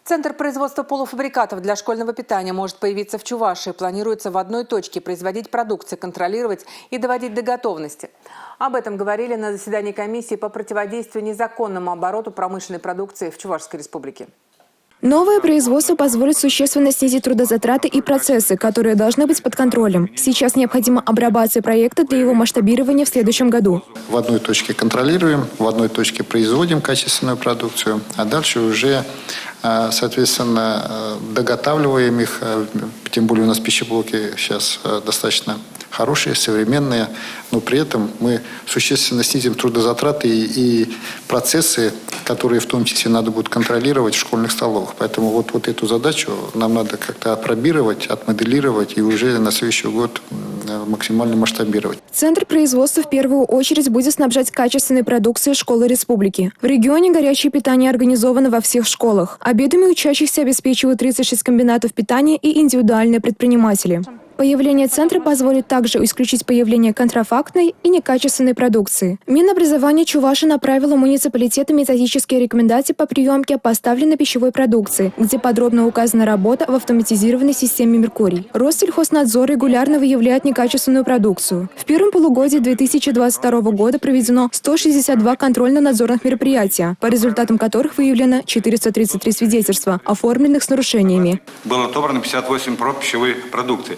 Центр производства полуфабрикатов для школьного питания может появиться в Чувашии. Планируется в одной точке производить продукцию, контролировать и доводить до готовности. Об этом говорили на заседании комиссии по противодействию незаконному обороту промышленной продукции в Чувашской республике. Новое производство позволит существенно снизить трудозатраты и процессы, которые должны быть под контролем. Сейчас необходима апробация проекта для его масштабирования в следующем году. В одной точке контролируем, в одной точке производим качественную продукцию, а дальше уже, соответственно, доготавливаем их. Тем более у нас пищеблоки сейчас достаточно хорошие, современные, но при этом мы существенно снизим трудозатраты и процессы, которые в том числе надо будет контролировать в школьных столовых. Поэтому вот эту задачу нам надо как-то опробировать, отмоделировать и уже на следующий год максимально масштабировать. Центр производства в первую очередь будет снабжать качественной продукцией школы республики. В регионе горячее питание организовано во всех школах. Обедами учащихся обеспечивают 36 комбинатов питания и индивидуальные предприниматели. Появление центра позволит также исключить появление контрафактной и некачественной продукции. Минобразование Чувашии направило муниципалитету методические рекомендации по приемке поставленной пищевой продукции, где подробно указана работа в автоматизированной системе «Меркурий». Россельхознадзор регулярно выявляет некачественную продукцию. В первом полугодии 2022 года проведено 162 контрольно-надзорных мероприятия, по результатам которых выявлено 433 свидетельства, оформленных с нарушениями. Было отобрано 58 проб пищевой продукции.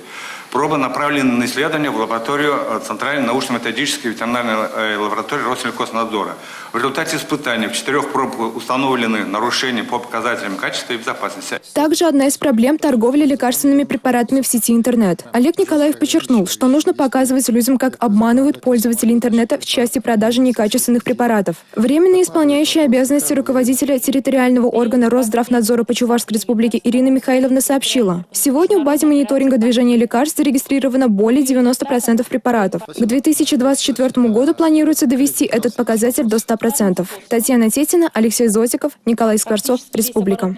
Пробы направлены на исследование в лабораторию Центральной научно-методической ветеринарной лаборатории Россельхознадзора. В результате испытаний в 4 пробах установлены нарушения по показателям качества и безопасности. Также одна из проблем – торговля лекарственными препаратами в сети интернет. Олег Николаев подчеркнул, что нужно показывать людям, как обманывают пользователи интернета в части продажи некачественных препаратов. Временно исполняющая обязанности руководителя территориального органа Росздравнадзора по Чувашской республике Ирина Михайловна сообщила: сегодня в базе мониторинга движения лекарств зарегистрировано более 90% препаратов. К 2024 году планируется довести этот показатель до 100%. Татьяна Тетина, Алексей Зотиков, Николай Скворцов, Республика.